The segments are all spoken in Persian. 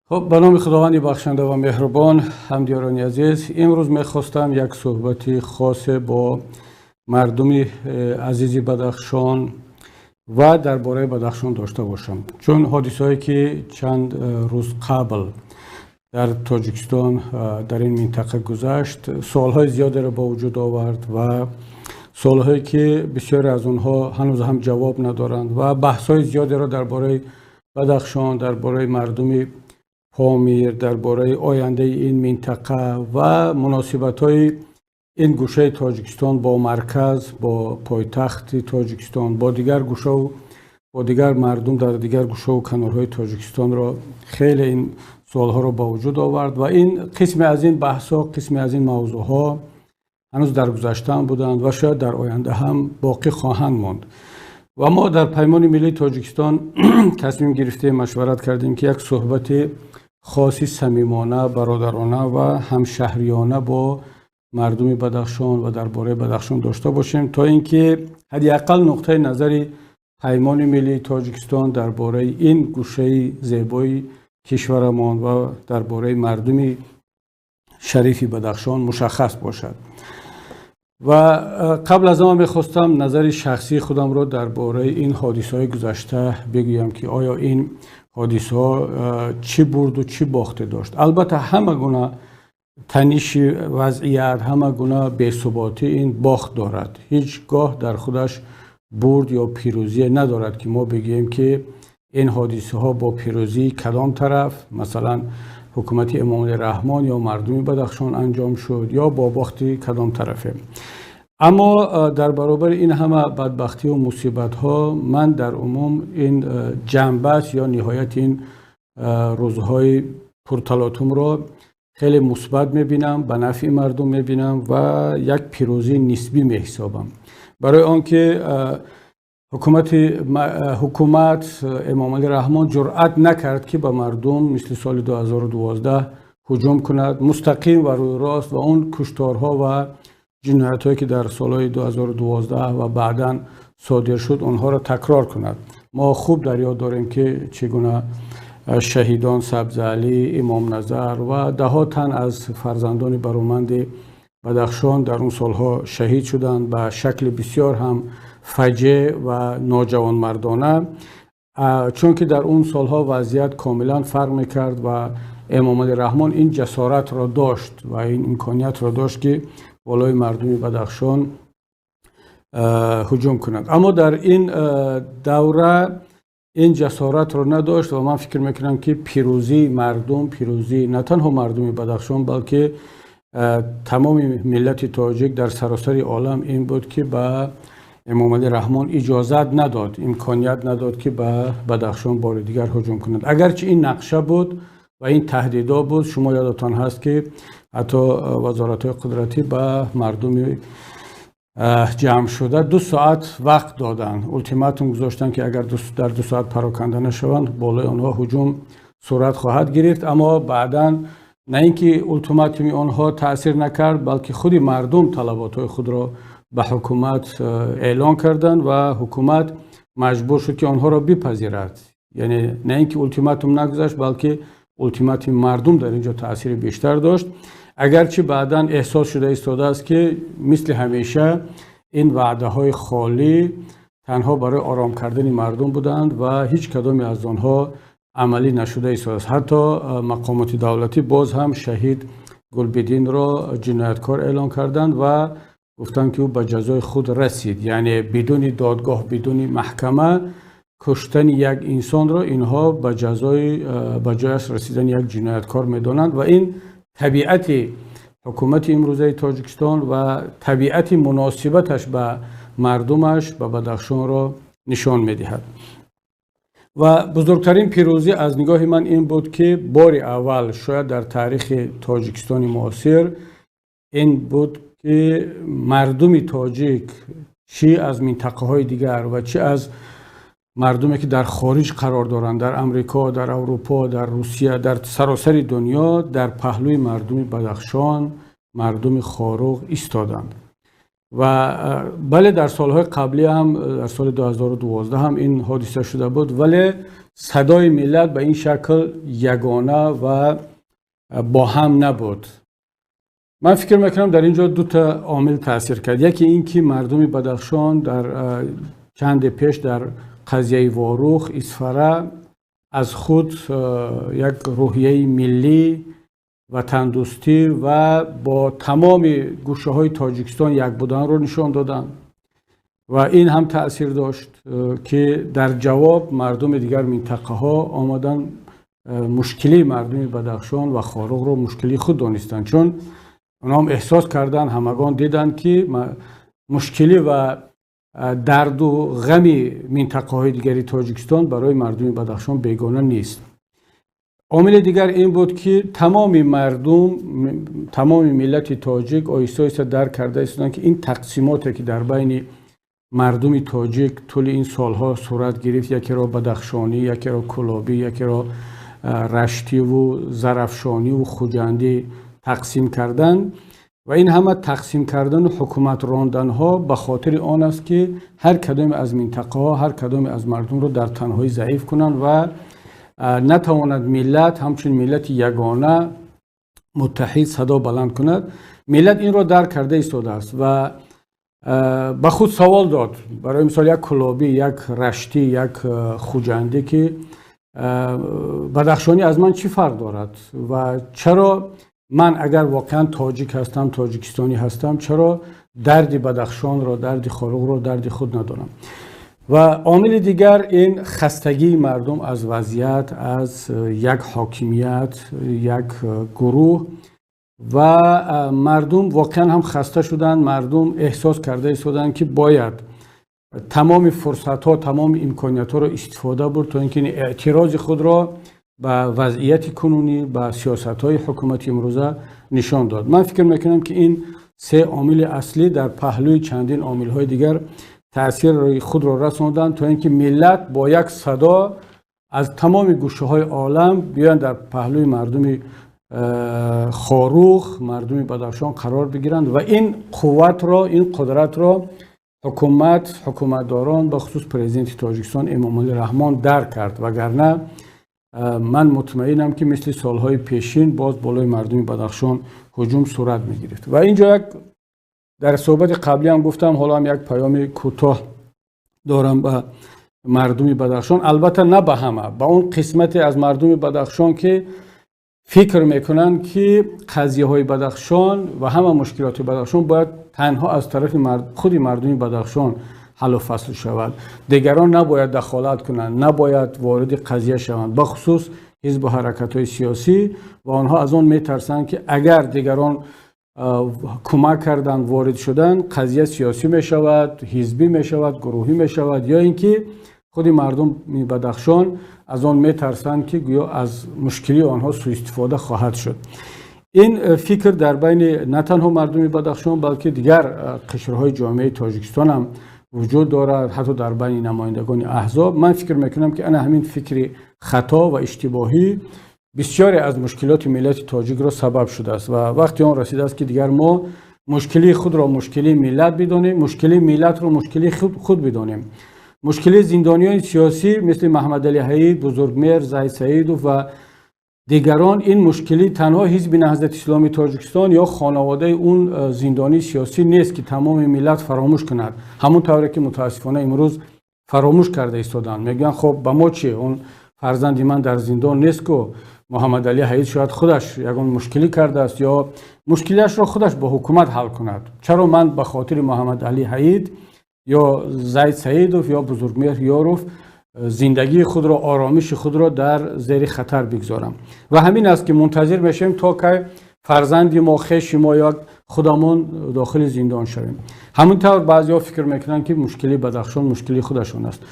خب به نام خداوند بخشنده و مهربان، همدیاران عزیز، امروز میخواستم یک صحبتی خاص با مردم عزیز بدخشان و درباره بدخشان داشته باشم، چون حادثه‌ای که چند روز قبل در تاجیکستان در این منطقه گذشت سوالهای زیادی را به وجود آورد و سوالهایی که بسیار از اونها هنوز هم جواب ندارند و بحث‌های زیادی را درباره بدخشان، درباره مردم پامیر، درباره آینده این منطقه و مناسبت‌های این گوشه تاجیکستان با مرکز، با پایتخت تاجیکستان، با دیگر گوشه و با دیگر مردم در دیگر گوشه و کنارهای تاجیکستان را خیلی این سوالها را با وجود آورد و این قسم از این بحث‌ها، قسم از این موضوعها هنوز در گذشته هم بودند و شاید در آینده هم باقی خواهند ماند. و ما در پیمان ملی تاجیکستان تصمیم گرفتیم، مشورت کردیم که یک صحبت خاصی صمیمانه، برادرانه و همشهریانه با مردم بدخشان و درباره بدخشان داشته باشیم تا اینکه حداقل نقطه نظر پیمان ملی تاجیکستان درباره این گوشه زیبای کشورمان و درباره مردم شریف بدخشان مشخص باشد. و قبل از آن میخواستم نظر شخصی خودم را درباره این حادثه‌های گذشته بگویم که آیا این حادثه‌ها چی برد و چی باخته داشت. البته همه گونه تنش وضعیت، همه گونه بی‌ثباتی این باخت دارد، هیچگاه در خودش برد یا پیروزی ندارد که ما بگیم که این حادثه ها با پیروزی کدام طرف، مثلا حکومت امام رحمان یا مردم بدخشان انجام شد یا با باختی کدام طرفه. اما در برابر این همه بدبختی و مصیبت ها من در عموم این جنبه یا نهایت این روزهای پرتلاطم را خیلی مثبت میبینم، به نفع مردم میبینم و یک پیروزی نسبی میحسابم، برای آنکه حکومت امام رحمان جرأت نکرد که به مردم مثل سال 2012 هجوم کند، مستقیم و روی راست و اون کشتارها و جنایت‌هایی که در سالهای 2012 و بعداً صادر شد اونها را تکرار کند. ما خوب در یاد داریم که چگونه شهیدان سبزعلی، امام نظر و ده ها تن از فرزندان برومند بدخشان در اون سالها شهید شدند به شکل بسیار هم فجیع و ناجوانمردانه، چون که در اون سالها وضعیت کاملا فرق میکرد و امام رحمان این جسارت را داشت و این امکانیت را داشت که بالای مردم بدخشان هجوم کند. اما در این دوره این جسارت را نداشت و من فکر میکنم که پیروزی مردم، پیروزی نه تنها مردم بدخشان بلکه تمام ملت تاجیک در سراسر عالم این بود که به امام رحمان اجازت نداد، امکانیت نداد که به بدخشان بار دیگر هجوم کند. اگرچه این نقشه بود و این تهدیدا بود، شما یادتان هست که حتی وزارت‌های قدرتی به مردم جمع شده 2 ساعت وقت دادن، التیماتوم گذاشتن که اگر در 2 ساعت پراکنده نشوند بالای آنها هجوم صورت خواهد گرفت. اما بعداً نه اینکه التیماتوم آنها تاثیر نکرد بلکه خود مردم طلبات‌های خود را به حکومت اعلان کردند و حکومت مجبور شد که آنها را بپذیرد. یعنی نه اینکه التیماتوم نگذاشت بلکه التیماتوم مردم در اینجا تاثیر بیشتر داشت، اگرچه بعداً احساس شده ایستاده است که مثل همیشه این وعده های خالی تنها برای آرام کردن مردم بودند و هیچ کدامی از آنها عملی نشده ایستاده است. حتی مقامات دولتی باز هم شهید گلبدین را جنایتکار اعلان کردند و گفتند که او به جزای خود رسید، یعنی بدون دادگاه، بدون محکمه کشتن یک انسان را اینها به جایش رسیدن یک جنایتکار میدانند و این طبیعت حکومت امروزه تاجیکستان و طبیعت مناسبتش به مردمش به بدخشان را نشان میدهد. و بزرگترین پیروزی از نگاه من این بود که بار اول شاید در تاریخ تاجیکستان معاصر این بود که مردم تاجیک چه از منطقه های دیگر و چه از مردمی که در خارج قرار دارند، در امریکا، در اروپا، در روسیه، در سراسر دنیا در پهلوی مردم بدخشان، مردم خاروق ایستادند. و بله در سالهای قبلی هم در سال 2012 هم این حادثه شده بود، ولی صدای ملت به این شکل یگانه و با هم نبود. من فکر میکنم در اینجا دو تا عامل تاثیر کرد. یکی این که مردم بدخشان در چند پیش در قضیه واروخ اسفره از خود یک روحیه ملی و تندوستی و با تمام گوشه های تاجیکستان یک بودن رو نشان دادن و این هم تأثیر داشت که در جواب مردم دیگر منطقه ها آمدن مشکلی مردم بدخشان و خاروق رو مشکلی خود دانستند، چون اونا هم احساس کردن، همگان دیدن که مشکلی و درد و غمی منطقه های دیگری تاجیکستان برای مردم بدخشان بیگانه نیست. عامل دیگر این بود که تمام مردم، تمام ملت تاجیک آهسته آهسته درک کرده ایستادند که این تقسیماتی که در بین مردم تاجیک طول این سالها صورت گرفت، یکی را بدخشانی، یکی را کلابی، یکی را رشتی و زرفشانی و خوجندی تقسیم کردن و این همه تقسیم کردن و حکومت راندن ها به خاطر آن است که هر کدام از منطقه ها هر کدام از مردم رو در تنهایی ضعیف کنند و نتواند ملت همچون ملت یگانه متحد صدا بلند کند. ملت این را درک کرده ایستاده است و به خود سوال داد، برای مثال یک کلابی، یک رشتی، یک خوجندی که بدخشانی از من چی فرق دارد و چرا من اگر واقعا تاجیک هستم، تاجیکستانی هستم، چرا درد بدخشان را، درد خاروق را درد خود ندارم. و عامل دیگر این خستگی مردم از وضعیت، از یک حاکمیت، یک گروه و مردم واقعا هم خسته شدند. مردم احساس کرده ایستادند که باید تمام فرصت ها، تمام امکانیت ها را استفاده برد تا اینکه اعتراض خود را به وضعیت کنونی، به سیاست های حکومتی امروزه نشان داد. من فکر میکنم که این سه عامل اصلی در پهلوی چندین عامل های دیگر تأثیر خود را رساندند تا اینکه ملت با یک صدا از تمام گوشه های عالم بیان در پهلوی مردم خاروق، مردم بدخشان قرار بگیرند و این قوت را، این قدرت را حکومتداران به خصوص پرزیدنت تاجیکستان امامعلی رحمان درک کرد، وگرنه من مطمئنم که مثل سالهای پیشین باز بالای مردم بدخشان هجوم صورت میگیرد. و اینجا در صحبت قبلی هم گفتم، حالا هم یک پیام کوتاه دارم به مردم بدخشان، البته نه به همه، به اون قسمتی از مردم بدخشان که فکر میکنن که قضیه های بدخشان و همه مشکلات بدخشان باید تنها از طرف خود مردم بدخشان حل و فصل شود، دیگران نباید دخالت کنند، نباید وارد قضیه شوند، بخصوص حزب و حرکت های سیاسی و آنها از آن میترسند که اگر دیگران کمک کردن، وارد شدن، قضیه سیاسی می شود، حزبی می شود، گروهی می شود، یا اینکه خود مردم بدخشان از آن می ترسند که گویا از مشکلی آنها سوء استفاده خواهد شد. این فکر در بین نه تنها مردم بدخشان بلکه دیگر قشرهای جامعه تاجیکستان هم وجود دارد، حتی در بین نمایندگان احزاب. من فکر میکنم که انا همین فکر خطا و اشتباهی بسیاری از مشکلات ملت تاجیک را سبب شده است و وقتی آن رسیده است که دیگر ما مشکلی خود را مشکلی ملت بدانیم، مشکلی ملت را مشکلی خود بدانیم. مشکلی زندانیان سیاسی مثل محمد علی حید، بزرگمهر، زید سعیدوف و دیگران، این مشکلی تنها حزب نهضت اسلامی تاجیکستان یا خانواده اون زندانی سیاسی نیست که تمام ملت فراموش کند، همون طوری که متاسفانه امروز فراموش کرده ایستادند. میگن خب به ما چی، اون فرزند من در زندان نیست که محمد علی حید شاید خودش یگان مشکلی کرده است یا مشکلش را خودش با حکومت حل کند، چرا من به خاطر محمد علی حید یا زید سعیدوف یا بزرگمهر یاروف زندگی خود را، آرامش خود را در زیر خطر بگذارم؟ و همین است که منتظر میشیم تا که فرزند ما، خویش ما یا خودمون داخل زندان شویم. همونطور بعضیا فکر میکنن که مشکلی بدخشان مشکلی خودشون است.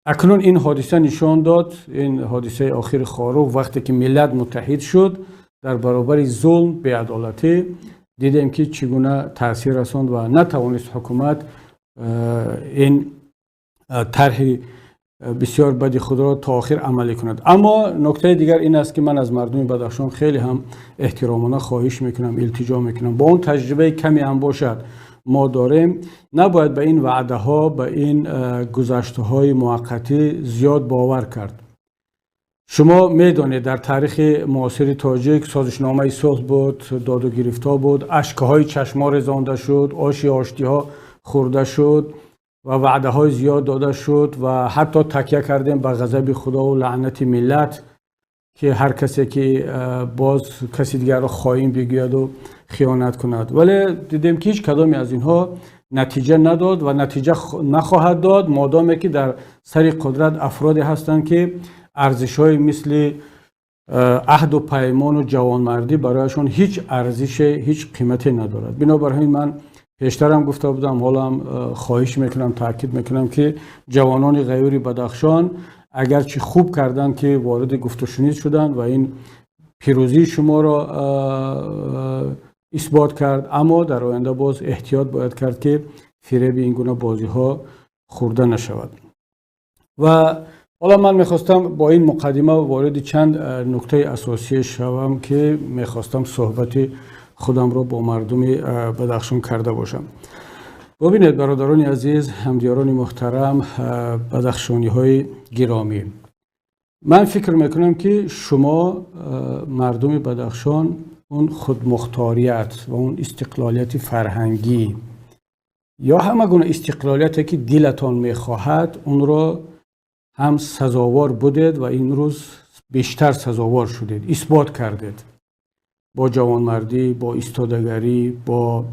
اکنون این حادثه نشان داد، این حادثه آخر خاروق، وقتی که ملت متحد شد در برابر ظلم، بی‌عدالتی، دیدیم که چگونه تاثیر رساند و نتوانست حکومت این طرح بسیار بدی خود را تا آخر عملی کند. اما نکته دیگر این است که من از مردم بدخشان خیلی هم احترامانه خواهش میکنم، التجا میکنم، با اون تجربه کمی هم باشد، ما داریم نباید به این وعده ها، به این گذشته های موقتی زیاد باور کرد. شما میدانید در تاریخ معاصر تاجیک سازشنامه صلح بود، داد و گرفت‌ها بود، اشک‌های چشما رسانده شد، آشتی‌ها خورده شد و وعده های زیاد داده شد و حتی تکیه کردیم به غضب خدا و لعنت ملت که هر کسی که باز کسی دیگر را خائن بگوید و خیانت کند. ولی دیدیم که هیچ کدامی از اینها نتیجه نداد و نتیجه نخواهد داد مادامی که در سر قدرت افرادی هستند که ارزش‌های مثل عهد و پیمان و جوانمردی برایشان هیچ ارزش، هیچ قیمتی ندارد. بنابراین من پیشترم گفته بودم، حالا هم خواهش میکنم، تاکید میکنم که جوانان غیور بدخشان اگرچه خوب کردن که وارد گفت و شنید شدن و این پیروزی شما را اثبات کرد، اما در آینده باز احتیاط باید کرد که فریب این گونه بازی ها خورده نشود. و حالا من میخواستم با این مقدمه وارد چند نکته اساسی شوم که میخواستم صحبت خودم را با مردم بدخشان کرده باشم. ببینید برادران عزیز، همدیاران محترم، بدخشانی های گرامی، من فکر میکنم که شما مردم بدخشان اون خودمختاریت و اون استقلالیت فرهنگی یا همه گونه استقلالیتی که دلتان میخواهد اون را هم سزاوار بودید و این روز بیشتر سزاوار شدید، اثبات کردید با جوانمردی، با ایستادگری، با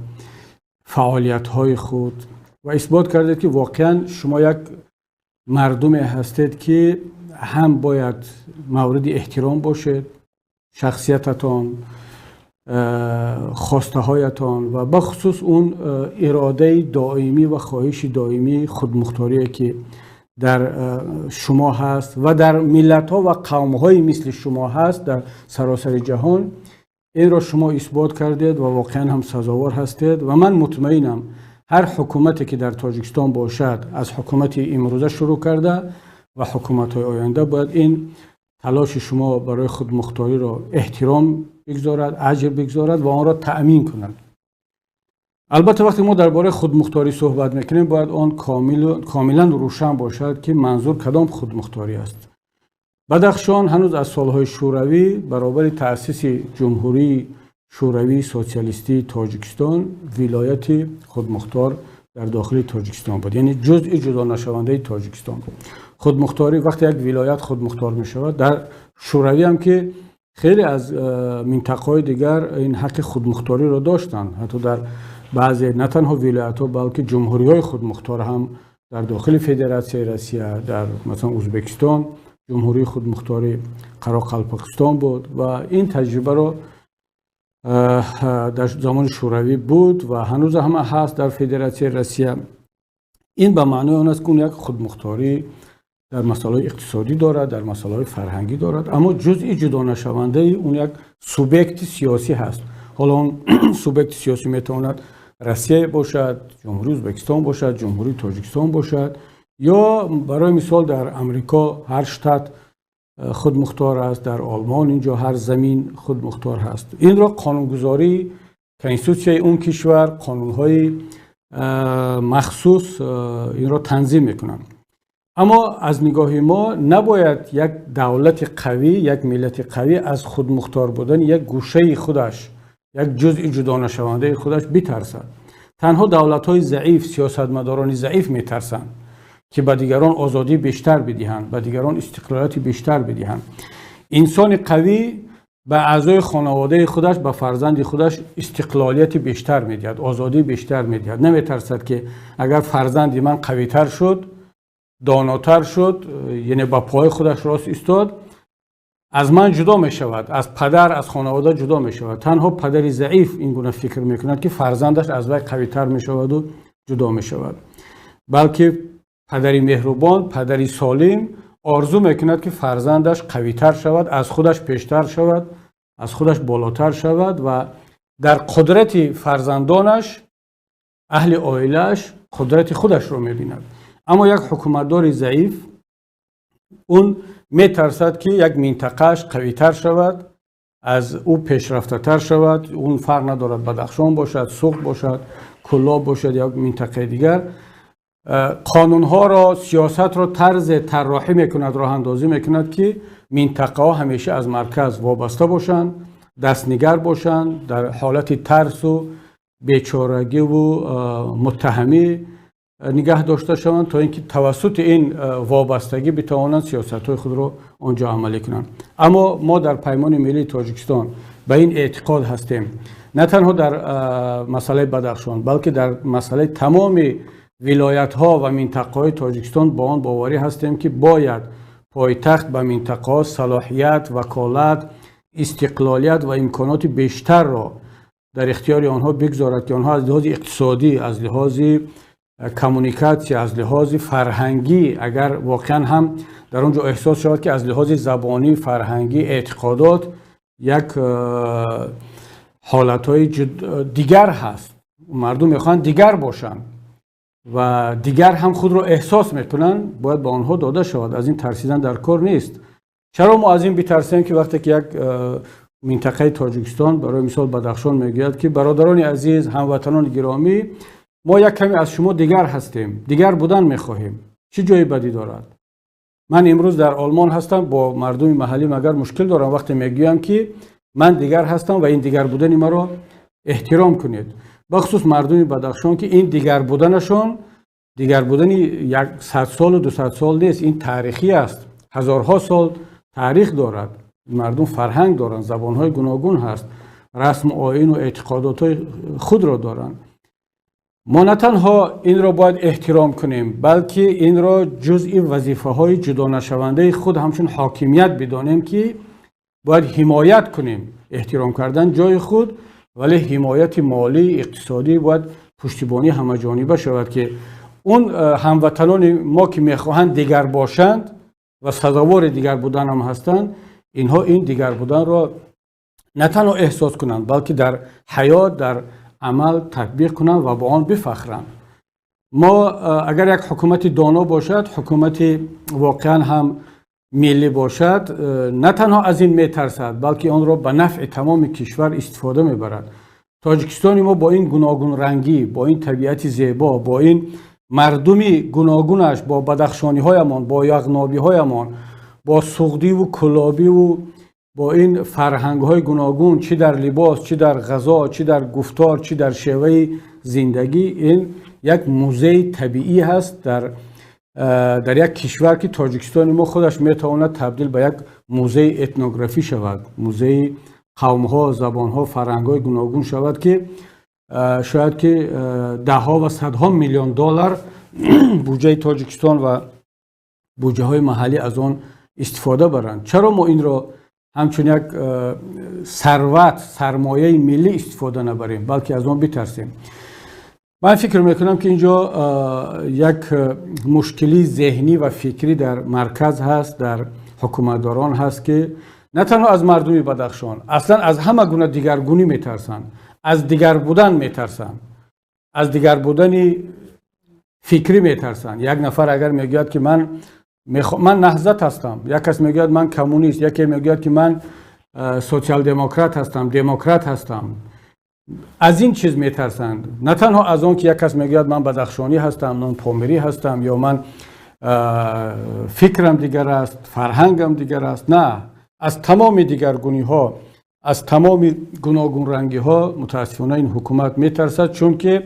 فعالیت‌های خود و اثبات کردید که واقعا شما یک مردمی هستید که هم باید مورد احترام باشید، شخصیتتان، خواسته هایتان و بخصوص اون اراده دائمی و خواهش دائمی خودمختاری که در شما هست و در ملت ها و قوم های مثل شما هست در سراسر جهان، این را شما اثبات کردید و واقعا هم سزاوار هستید. و من مطمئنم هر حکومتی که در تاجیکستان باشد، از حکومت امروزه شروع کرده و حکومت های آینده، باید این تلاش شما برای خودمختاری را احترام بگذارد، اجر بگذارد و آن را تأمین کند. البته وقتی ما درباره خودمختاری صحبت میکنیم باید آن کاملا روشن باشد که منظور کدام خودمختاری است. بدخشان هنوز از سالهای شوروی برابر تأسیس جمهوری شوروی سوسیالیستی تاجیکستان ولایت خودمختار در داخل تاجیکستان بود، یعنی جزء جدا نشونده تاجیکستان بود. خودمختاری وقتی یک ولایت خودمختار می شود، در شوروی هم که خیلی از منطقه‌های دیگر این حق خودمختاری را داشتند، حتی در بعضی نه تنها ولایت‌ها بلکه جمهوری‌های خودمختار هم در داخل فدراسیون روسیه، در مثلا ازبکستان جمهوری خودمختاری قراقلپاقستان بود و این تجربه را در زمان شوروی بود و هنوز هم هست در فدراسیون روسیه. این به معنای آن است که اون یک خودمختاری در مسائل اقتصادی دارد، در مسائل فرهنگی دارد، اما جزئی جدا نشونده اون یک سوبیکت سیاسی هست. حالا اون سوبیکت سیاسی میتواند روسیه باشد، جمهوری ازبکستان باشد، جمهوری تاجیکستان باشد، یا برای مثال در امریکا هر شتات خودمختار است، در آلمان اینجا هر زمین خودمختار هست. این را قانونگذاری کنستیتوسیون اون کشور، قانونهای مخصوص این را تنظیم میکنند. اما از نگاه ما نباید یک دولت قوی، یک ملت قوی از خودمختار بودن یک گوشه خودش، یک جزء جدا نشونده خودش بترسد. تنها دولت‌های ضعیف، سیاستمداران ضعیف میترسند که به دیگران آزادی بیشتر بدهند، به دیگران استقلالیت بیشتر بدهند. انسان قوی به اعضای خانواده خودش، به فرزند خودش استقلالیت بیشتر میدهد، آزادی بیشتر میدهد. نمیترسد که اگر فرزند من قوی‌تر شد، داناتر شد، یعنی با پای خودش راست ایستاد، از من جدا می شود، از پدر، از خانواده جدا می شود. تنها پدری ضعیف این گونه فکر می کند که فرزندش از وی قوی تر می شود و جدا می شود. بلکه پدری مهربان، پدری سالم آرزو می کند که فرزندش قوی تر شود، از خودش پیشتر شود، از خودش بالاتر شود و در قدرت فرزندانش، اهل عائله‌اش، قدرت خودش رو می بیند. اما یک حکومتدار ضعیف اون میترسد که یک منطقهش قوی تر شود، از او پیشرفته تر شود. اون فرق ندارد بدخشان باشد، سوخت باشد، کلاب باشد یا منطقه دیگر. قانون ها را، سیاست را طرز طراحی میکند، راه اندازی میکند که منطقه ها همیشه از مرکز وابسته باشند، دستنگر باشند، در حالت ترس و بیچارگی و متهمی نگه داشته شوند تا اینکه توسط این وابستگی بتوانند سیاست های خود را آنجا عملی کنند. اما ما در پیمان ملی تاجیکستان به این اعتقاد هستیم، نه تنها در مسئله بدخشان بلکه در مسئله تمام ولایت ها و منطقه های تاجیکستان با آن باوری هستیم که باید پایتخت به منطقه ها صلاحیت، وکالت، استقلالیت و امکانات بیشتر را در اختیار آنها بگذارد که آنها از لحاظ اقتصادی، از لحاظ کمونیکاسیون، از لحاظ فرهنگی، اگر واقعا هم در اونجا احساس شود که از لحاظ زبانی، فرهنگی، اعتقادات یک حالتهای دیگر هست، مردم میخوان دیگر باشن و دیگر هم خود رو احساس میکنن، باید به آنها داده شود. از این ترسیدن در کار نیست. چرا ما از این بترسیم که وقتی که یک منطقه تاجیکستان، برای مثال بدخشان، میگوید که برادران عزیز، هموطنان گرامی، ما یک کمی از شما دیگر هستیم، دیگر بودن میخواهیم، چه جای بدی دارد؟ من امروز در آلمان هستم، با مردم محلی مگر مشکل دارم وقتی میگویم که من دیگر هستم و این دیگر بودن مرا احترام کنید. بخصوص مردم بدخشان که این دیگر بودنشون دیگر بودن 100 سال و 200 سال نیست، این تاریخی است، هزارها سال تاریخ دارد. مردم فرهنگ دارند، زبانهای گوناگون هست، رسم و آیین و اعتقادات خود را دارند. ما نه تنها این را باید احترام کنیم بلکه این را جزئی وظیفه های جدا نشونده خود همچون حاکمیت بدانیم که باید حمایت کنیم. احترام کردن جای خود، ولی حمایت مالی، اقتصادی باید پشتیبانی همه جانبه شود که اون هموطنان ما که میخواهند دیگر باشند و سزاوار دیگر بودن هم هستند، اینها این دیگر بودن را نه تنها احساس کنند بلکه در حیات، در عمل تطبیق کنند و با آن بفخرند. ما اگر یک حکومت دانا باشد، حکومت واقعا هم ملی باشد، نه تنها از این میترسد بلکه آن را به نفع تمام کشور استفاده میبرد. تاجیکستان ما با این گوناگون رنگی، با این طبیعت زیبا، با این مردمی گوناگونش، با بدخشانی هایمان، با یغنابی هایمان، با سغدی و کلابی و با این فرهنگ های گوناگون، چی در لباس، چی در غذا، چی در گفتار، چی در شیوه زندگی، این یک موزه طبیعی هست در یک کشور که تاجیکستان ما خودش میتواند تبدیل به یک موزه اتنوگرافی شود، موزه قوم ها، زبان ها، فرهنگ های گوناگون شود که شاید که ده ها و صدها میلیون دلار بودجه تاجیکستان و بودجه های محلی از آن استفاده برند. چرا ما این را همچون یک ثروت، سرمایه ملی استفاده نبریم بلکه از آن بترسیم؟ من فکر میکنم که اینجا یک مشکلی ذهنی و فکری در مرکز هست، در حکومتداران هست که نه تنها از مردم بدخشان، اصلا از همه گونه دیگرگونی میترسند، از دیگر بودن میترسند، از دیگر بودن فکری میترسند. یک نفر اگر میگوید که من نهضت هستم، یک کس میگوید من کمونیست، یکی میگوید که من سوسیال دموکرات هستم، دموکرات هستم، از این چیز میترسند. نه تنها از اون که یک کس میگوید من بدخشانی هستم، من پامیری هستم، یا من فکرم دیگر است، فرهنگم دیگر است، نه، از تمام دیگرگونی ها، از تمام گوناگون رنگی ها متاسفانه این حکومت میترسد، چون که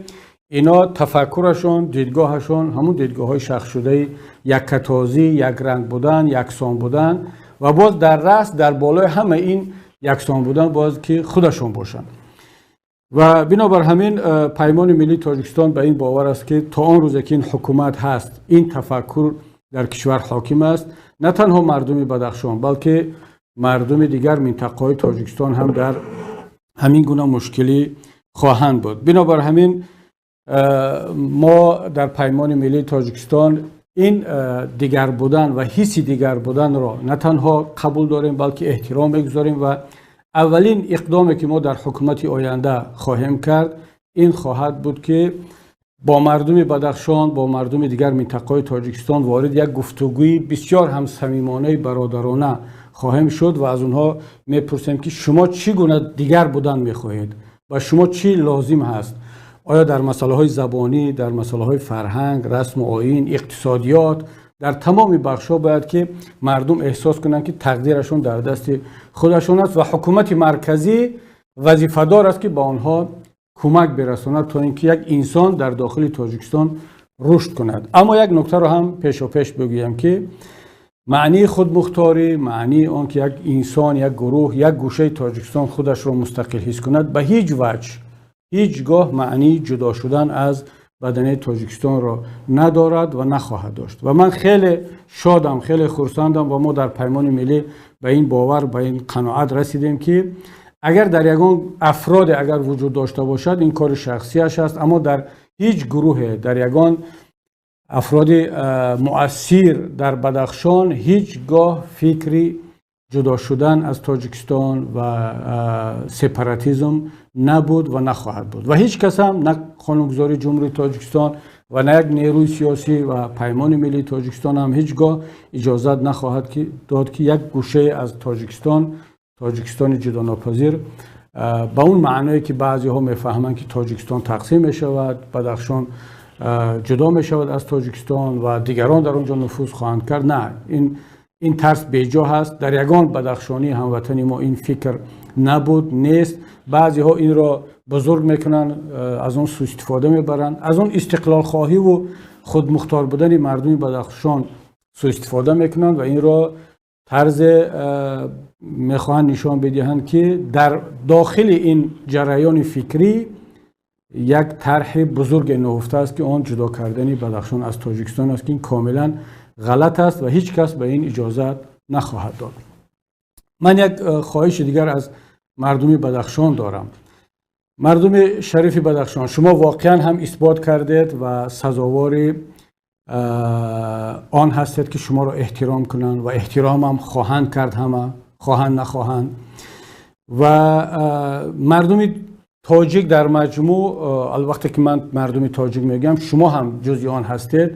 اینا تفکرشون، دیدگاهشون همون دیدگاه های شخص شده یک کتازی، یک رنگ بودن، یکسان بودن و باز در رأس، در بالای همه این یکسان بودن باز که خودشون باشن. و بنابر همین پیمان ملی تاجیکستان به این باور است که تا آن روزی که این حکومت هست، این تفکر در کشور حاکم است، نه تنها مردم بدخشان بلکه مردم دیگر منطقه های تاجیکستان هم در همین گونه مشکلی خواهند بود. بنابر همین ما در پیمان ملی تاجیکستان این دیگر بودن و حس دیگر بودن را نه تنها قبول داریم بلکه احترام بگذاریم و اولین اقدامی که ما در حکومت آینده خواهیم کرد این خواهد بود که با مردم بدخشان، با مردم دیگر منطقه تاجیکستان وارد یک گفتگوی بسیار هم صمیمانه، برادرانه خواهیم شد و از اونها میپرسیم که شما چی گونه دیگر بودن میخواهید و شما چی لازم هست. آیا در مسائل های زبانی، در مسائل های فرهنگ، رسم و آیین، اقتصادیات، در تمام بخش‌ها باید که مردم احساس کنند که تقدیرشون در دست خودشون است و حکومت مرکزی وظیفه‌دار است که با آنها کمک برساند تا اینکه یک انسان در داخل تاجیکستان رشد کند. اما یک نکته رو هم پیش بگویم که معنی خودمختاری، معنی آن که یک انسان، یک گروه، یک گوشه تاجیکستان خودش رو مستقل حس کند به هیچ وجه، هیچگاه معنی جدا شدن از بدنه تاجیکستان را ندارد و نخواهد داشت. و من خیلی شادم، خیلی خرسندم و ما در پیمان ملی به این باور، به این قناعت رسیدیم که اگر در یگان افراد اگر وجود داشته باشد این کار شخصیش است، اما در هیچ گروه، در یگان افراد مؤثر در بدخشان هیچگاه فکری جدا شدن از تاجیکستان و سپاراتیسم نبود و نخواهد بود و هیچ کس هم، نه قانونگذاری جمهوری تاجیکستان و نه یک نیروی سیاسی و پیمان ملی تاجیکستان هم هیچگاه اجازت نخواهد داد که یک گوشه از تاجیکستان جدا ناپذیر با اون معنایی که بعضی ها میفهمند که تاجیکستان تقسیم می شود، بدخشان جدا می شود از تاجیکستان و دیگران در اونجا نفوذ خواهند کرد. نه، این ترس بیجا هست. در یگان بدخشانی هموطنی ما این فکر نبود، نیست. بعضی ها این را بزرگ میکنن، از اون سوء استفاده میبرن، از اون استقلال خواهی و خودمختار بودن مردم بدخشان سوء استفاده میکنن و این را طرز میخواهند نشان بدهند که در داخل این جریان فکری یک طرح بزرگ نهفته است که آن جدا کردن بدخشان از تاجیکستان است که این کاملا غلط است و هیچ کس به این اجازت نخواهد داد. من یک خواهش دیگر از مردم بدخشان دارم. مردم شریف بدخشان، شما واقعا هم اثبات کردید و سزاوار آن هستید که شما را احترام کنند و احترام هم خواهند کرد، همه خواهند نخواهند. و مردم تاجیک در مجموع، الوقت که من مردم تاجیک میگم شما هم جزئی آن هستید،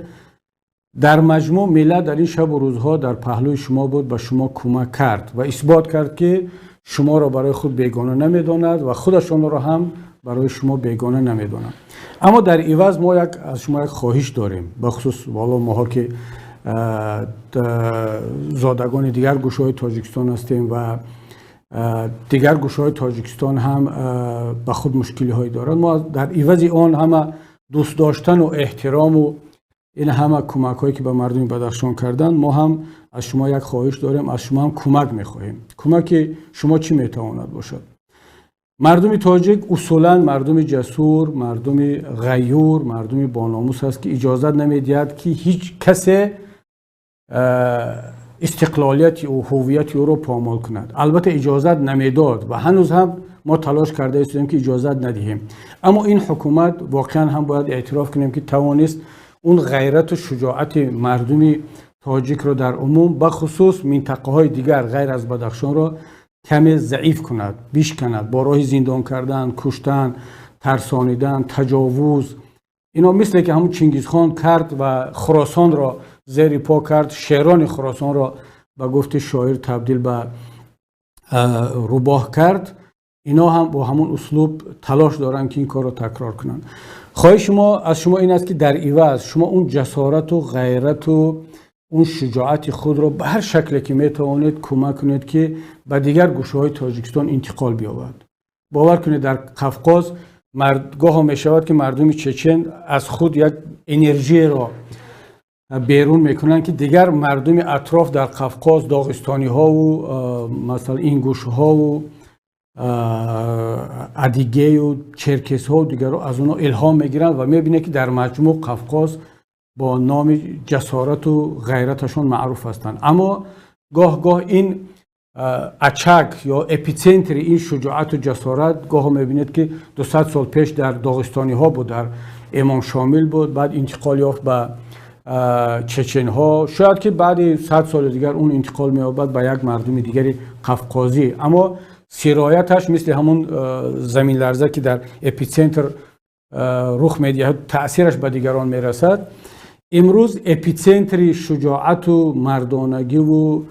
در مجموع ملت در این شب و روزها در پهلوی شما بود، به شما کمک کرد و اثبات کرد که شما را برای خود بیگانه نمیداند و خودشان را هم برای شما بیگانه نمیدانند. اما در عوض ما از شما یک خواهش داریم، بخصوص والا ماها که زادگان دیگر گوشه های تاجیکستان هستیم و دیگر گوشه های تاجیکستان هم به خود مشکلی هایی دارند. ما در عوض آن همه دوست داشتن و احترام و این همه کمک هایی که به مردم بدخشان کردن، ما هم از شما یک خواهش داریم، از شما هم کمک میخواهیم. کمک شما چی میتواند باشد؟ مردم تاجیک اصولا مردم جسور، مردم غیور، مردم با ناموس است که اجازت نمیدهد که هیچ کسی استقلالیت و هویت او را پامال کند. البته اجازت نمیداد و هنوز هم ما تلاش کرده هستیم که اجازت ندهیم. اما این حکومت واقعا هم باید اعتراف کنیم که توانست اون غیرت و شجاعت مردم تاجیک را در عموم به خصوص منطقه های دیگر غیر از بدخشان را کمی ضعیف کند، بیش کند، با راه زندان کردن، کشتن، ترسانیدن، تجاوز. اینا مثل که همون چنگیزخان کرد و خراسان را زیر پا کرد، شیران خراسان را به گفت شاعر تبدیل به روباه کرد. اینا هم با همون اسلوب تلاش دارن که این کار را تکرار کنند. خواهش ما از شما این است که در عوض شما اون جسارت و غیرت و اون شجاعت خود را به هر شکلی که میتوانید کمک کنید که به دیگر گوشه های تاجیکستان انتقال بیابد. باور کنید در قفقاز گاه می شود که مردم چچن از خود یک انرژی را بیرون میکنن که دیگر مردم اطراف در قفقاز، داغستانی ها و مثلا این گوشه ها و ادیگه و چرکس ها و دیگر از اونها الهام میگیرن و میبینه که در مجموع قفقاز با نام جسارت و غیرتشون معروف هستند. اما گاه این اچک یا اپیسنتر این شجاعت و جسارت گاه میبینید که 200 سال پیش در داغستانی ها بود، در امام شامل بود، بعد انتقال یافت به چچن ها، شاید که بعد 100 سال دیگر اون انتقال می‌یابد به یک مردم دیگری قفقازی. اما سرایتش مثل همون زمین لرزه که در اپیسنتر رخ می‌دهد، تأثیرش به دیگران میرسد. امروز اپیسنتر شجاعت و مردانگی و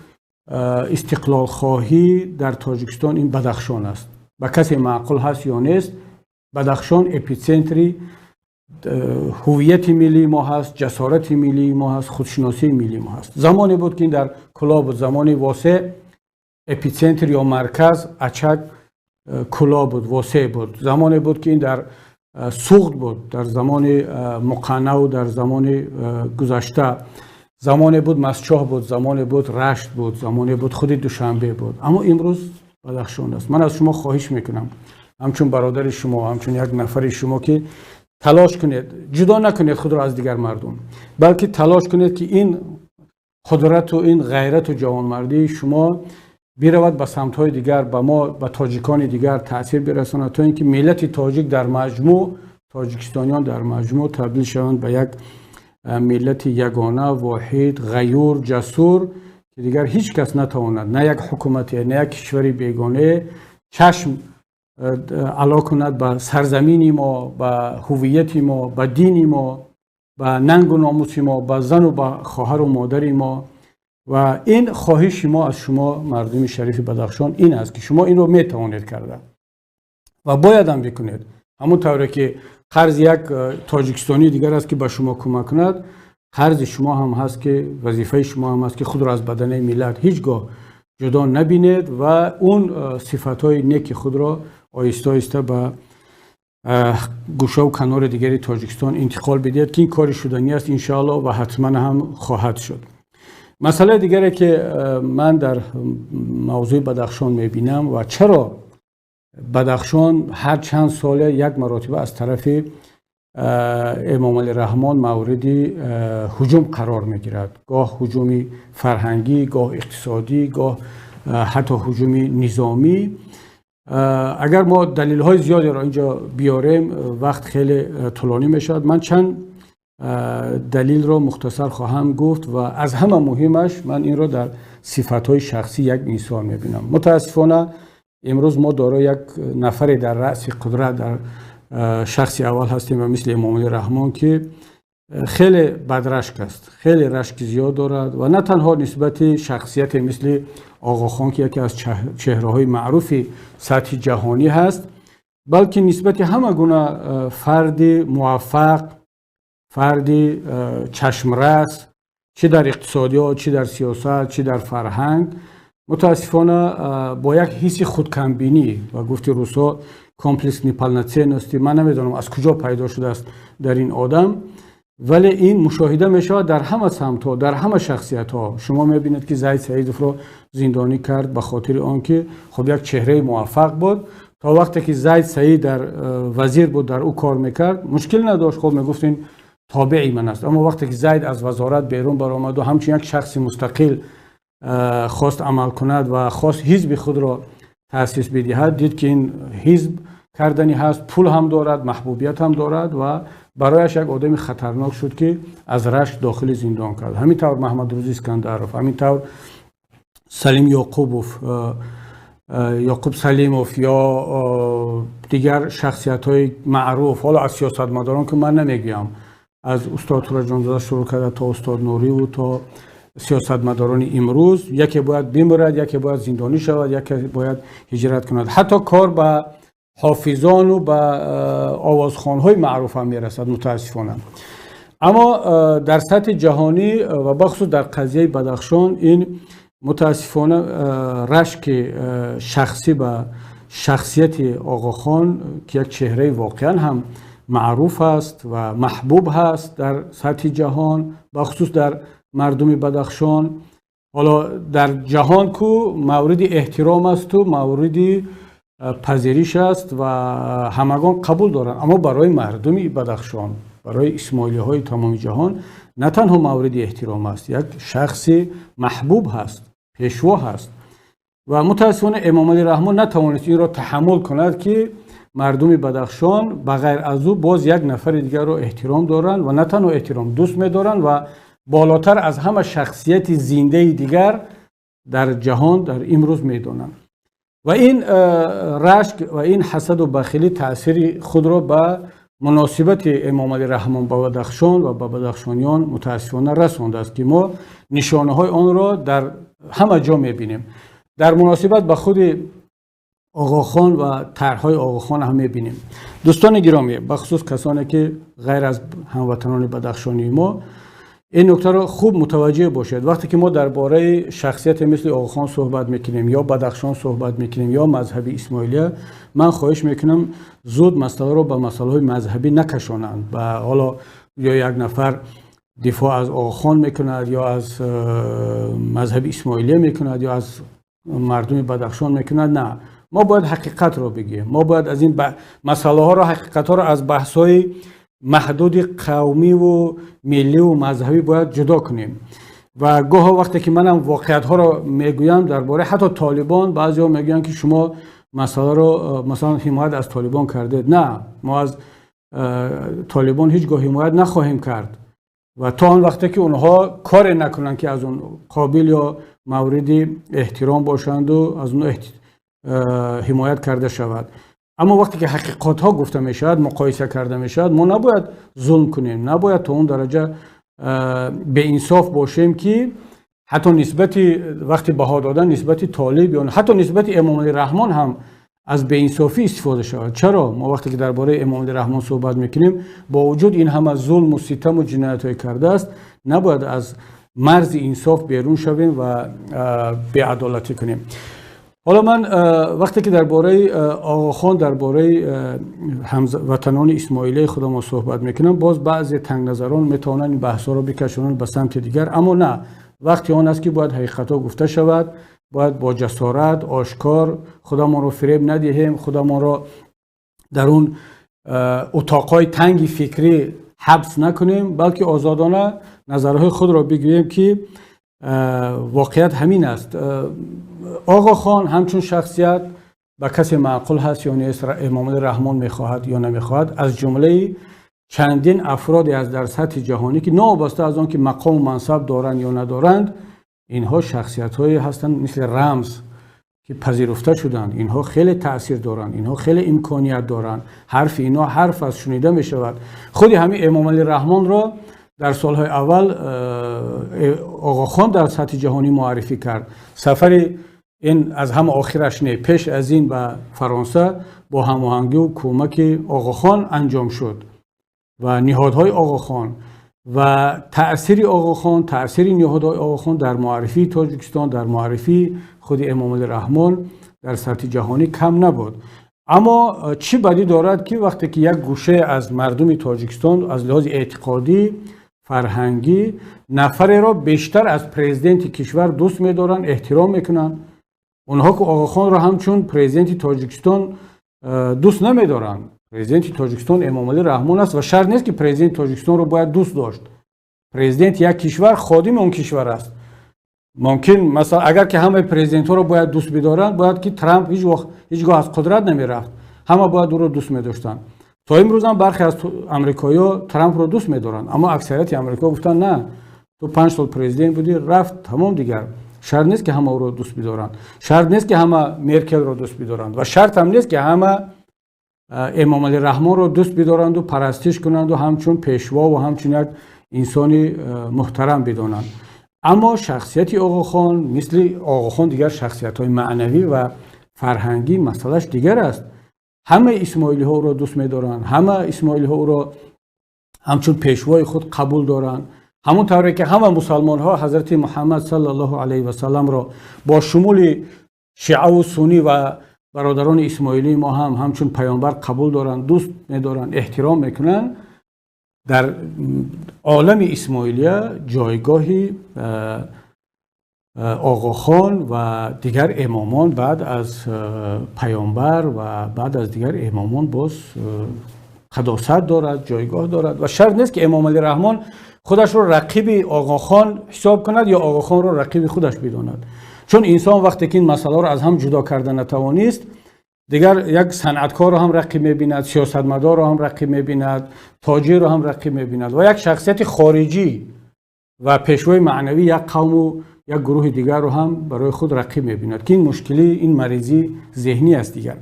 استقلال خواهی در تاجیکستان این بدخشان است. با کسی معقول هست یا نیست، بدخشان اپیسنتری هویت ملی ما هست، جسارت ملی ما هست، خودشناسی ملی ما هست. زمانی بود که این در کلا بود، زمانی واسع اپیسنتر یا مرکز اچک کلا بود، واسع بود. زمانی بود که این در سوخت بود، در زمان مقنع، در زمان گذشته. زمانی بود مسچاه بود، زمانی بود رشت بود، زمانی بود خود دوشنبه بود. اما امروز بدخشان است. من از شما خواهش میکنم، همچون برادر شما، همچون یک نفر شما، که تلاش کنید، جدا نکنید خود را از دیگر مردم، بلکه تلاش کنید که این قدرت و این غیرت و جوانمردی شما بیرود به سمت‌های دیگر، به ما، به تاجیکان دیگر تأثیر برساند، تا اینکه ملت تاجیک در مجموع، تاجیکستانیان در مجموع تبدیل شوند به یک ملت یگانه، واحد، غیور، جسور، که دیگر هیچ کس نتواند، نه یک حکومتی، نه یک کشوری بیگانه چشم علا کند به سرزمین ما، به هویت ما، به دین ما، به ننگ و ناموس ما، به زن و به خواهر و مادر ما. و این خواهش ما از شما مردم شریف بدخشان این است که شما این رو میتوانید کرده و باید هم بکنید. همون طوری که قرض یک تاجیکستانی دیگر است که به شما کمک کند، قرض شما هم هست که وظیفه شما هم هست که خود را از بدنه ملت هیچگاه جدا نبینید و اون صفتهای نیک خود را آیسته آیسته به گوشه و کنار دیگری تاجیکستان انتقال بدید، که این کار شدنی است انشاءالله و حتما هم خواهد شد. مسئله دیگری که من در موضوع بدخشان میبینم و چرا بدخشان هر چند سال یک مرتبه از طرف امام علی رحمان مورد هجوم قرار میگیرد، گاه هجوم فرهنگی، گاه اقتصادی، گاه حتی هجوم نظامی. اگر ما دلیل های زیادی را اینجا بیاریم وقت خیلی طولانی میشد. من چند دلیل را مختصر خواهم گفت و از همه مهمش من این را در صفت های شخصی یک مثال میبینم. متاسفانه امروز ما دارای یک نفر در رأس قدرت در شخص اول هستیم و مثل امام علی رحمان که خیلی بدرشک است، خیلی رشک زیاد دارد و نه تنها نسبت شخصیت مثل آقا خان که یکی از چهره های معروف سطح جهانی هست، بلکه نسبت همه گونه فرد موفق، فرد چشمرس، چه در اقتصادیات، چه در سیاست، چه در فرهنگ، متاسفانه با یک حس خودکمبینی و گفت روسا کامپلکس نیپالناتسیونستی، من نمیدونم از کجا پیدا شده است در این آدم، ولی این مشاهده میشه در همه سمت‌ها، در همه شخصیت‌ها. شما میبینید که زید سعیدوف رو زندانی کرد به خاطر آنکه خب یک چهره موفق بود. تا وقتی که زید سعید در وزیر بود در او کار میکرد مشکل نداشت، خب میگفتین تابعی من است. اما وقتی که زید از وزارت بیرون برآمد و همچنین یک شخص مستقل خواست عمل کند و خواست حزب خود را تأسیس بدهد، دید که این حزب کردنی هست، پول هم دارد، محبوبیت هم دارد و برایش یک آدم خطرناک شد که از رشت داخل زندان کرد. همینطور محمد روزی اسکندرов، همینطور سلیم یعقوبوف، یعقوب سلیموف یا دیگر شخصیت‌های معروف، حالا از سیاستمداران که من نمیگم، از استاد تورج جانزاده شروع کرده تا استاد نوری و تا سیاستمداران امروز، یکی باید بمیرد، یکی باید زندانی شود، یکی باید هجرت کند. حتی کار به حافظان و به آوازخوان‌های معروف هم میرسد متاسفانه. اما در سطح جهانی و بخصوص در قضیه بدخشان این متاسفانه رشک شخصی به شخصیت آقاخان که یک چهره واقعا هم معروف است و محبوب هست در سطح جهان، بخصوص در مردم بدخشان، حالا در جهان کو مورد احترام است و مورد پذیرش است و همگان قبول دارند، اما برای مردم بدخشان، برای اسماعیلی های تمام جهان نه تنها مورد احترام است، یک شخص محبوب هست، پیشوا هست و متاسفانه امام علی رحمان نتوانست این را تحمل کند که مردم بدخشان بغیر از او باز یک نفر دیگر را احترام دارند و نه تنها احترام، دوست می‌دارند و بالاتر از همه شخصیت زنده دیگر در جهان در امروز می‌دانند. و این رشک و این حسد و بخیلی تأثیر خود را به مناسبت امام علی رحمان به بدخشان و به بدخشانیان متاسفانه رسانده است که ما نشانه های آن را در همه جا میبینیم. در مناسبت به خود آقاخان و طرحهای آقاخان هم میبینیم. دوستان گرامی، بخصوص کسانی که غیر از هموطنان بدخشانی ما این نکته را خوب متوجه باشید. وقتی که ما درباره شخصیت مثل آقاخان صحبت میکنیم یا بدخشان صحبت میکنیم یا مذهبی اسماعیلیه، من خواهش میکنم زود مسئله را به مسئله های مذهبی نکشانند و حالا یا یک نفر دفاع از آقاخان میکند یا از مذهبی اسماعیلیه میکند یا از مردم بدخشان میکند. نه، ما باید حقیقت را بگیم. ما باید از این مسئله ها را، حقیقت ها را از بحث های محدود قومی و ملی و مذهبی باید جدا کنیم. و گاه وقتی که منم واقعیت ها را میگویم درباره حتی طالبان، بعضیا میگن که شما مسئله را مثلا حمایت از طالبان کردید. نه، ما از طالبان هیچگاه حمایت نخواهیم کرد و تا آن وقتی که اونها کار نکنن که از اون قابل یا مورد احترام باشند و از اون حمایت کرده شود. اما وقتی که حقیقت ها گفته می شود، مقایسه کرده می شود، ما نباید ظلم کنیم، نباید تا اون درجه به انصاف باشیم که حتی نسبت وقتی بها دادن نسبت طالب یا حتی نسبت امام علی رحمان هم از به انصافی استفاده شود. چرا ما وقتی که درباره امام علی رحمان صحبت میکنیم، با وجود این همه ظلم و ستم و جنایت های کرده است، نباید از مرز انصاف بیرون شویم و بی‌عدالتی کنیم. حالا من وقتی که درباره آقاخان، درباره هموطنان اسماعیلی خودم ما صحبت میکنم، باز بعضی تنگ نظران میتونن این بحثا رو بکشونن به سمت دیگر. اما نه، وقتی آن است که باید حقیقت ها گفته شود، باید با جسارت آشکار خودمان رو فریب ندهیم، خودمان رو در اون اتاقای تنگ فکری حبس نکنیم، بلکه آزادانه نظرهای خود را بگوییم که واقعیت همین است. آقاخان همچون شخصیت به کسی معقول هست یا نیست، امام علی رحمان میخواهد یا نمیخواهد، از جمله چندین افرادی از در سطح جهانی که نابسته از آن که مقام و منصب دارند یا ندارند، اینها شخصیت هایی هستند مثل رمز که پذیرفته شدند. اینها خیلی تأثیر دارند، اینها خیلی امکانیت دارند، حرف اینها حرف از شنیده می شود. خود همین امام علی رحمان را در سالهای اول آقاخان در سطح جهانی معرفی کرد. سفر این از هم آخرش نه، پیش از این به فرانسه با هماهنگی و کمک آقاخان انجام شد و نهادهای آقاخان و تأثیر آقاخان، تأثیر نهادهای آقاخان در معرفی تاجیکستان، در معرفی خود امام علی رحمان در سطح جهانی کم نبود. اما چی بدی دارد که وقتی که یک گوشه از مردم تاجیکستان از لحاظ اعتقادی، فرهنگی نفر را بیشتر از پرزیدنت کشور دوست می‌دارن، احترام میکنن، اونها که آقاخان را همچون پرزیدنت تاجیکستان دوست نمی‌دارن. پرزیدنت تاجیکستان امام علی رحمان است و شرط نیست که پرزیدنت تاجیکستان رو باید دوست داشت. پرزیدنت یک کشور خادم اون کشور است. ممکن مثلا اگر که همه پرزیدنت ها رو باید دوست بدارن، باید که ترامپ هیچگاه از قدرت نمیرفت، همه باید او رو دوست می‌داشتن. تا امروز هم برخی از امریکایی‌ها ترامپ رو دوست می‌دارن، اما اکثریت امریکا گفتن نه، تو 5 سال پرزیدنت بودی، رفت، تمام دیگر. شرط نیست که همه او رو دوست بدارن، شرط نیست که همه مرکل رو دوست بدارن و شرط هم نیست که همه امام علی رحمان رو دوست بدارند و پرستش کنند و همچون پیشوا و همچون یک انسانی محترم بدانند. اما شخصیت آقاخان مثل آقاخان دیگر شخصیت‌های معنوی و فرهنگی مسئلهش دیگر است. همه اسماعیلی ها او را دوست می‌دارند، همه اسماعیلی ها او را همچون پیشوای خود قبول دارند، همون طوری که همه مسلمان ها حضرت محمد صلی الله علیه و سلم را با شمول شیعه و سنی و برادران اسماعیلی ما هم همچون پیامبر قبول دارند، دوست می‌دارند، احترام میکنند. در عالم اسماعیلیه جایگاهی آقاخان و دیگر امامان بعد از پیامبر و بعد از دیگر امامان باز قداست دارد، جایگاه دارد و شرط نیست که امام علی رحمان خودش رو رقیب آقاخان حساب کند یا آقاخان رو رقیب خودش بداند. چون انسان وقتی که این مسئله رو از هم جدا کردن نتوانست، دیگر یک صنعتکار رو هم رقیب می‌بیند، سیاستمدار رو هم رقیب می‌بیند، تاجر رو هم رقیب می‌بیند و یک شخصیت خارجی و پیشوای معنوی یک قوم و یک گروه دیگر رو هم برای خود رقیب می‌بیند که این مشکلی، این مریضی ذهنی است دیگر.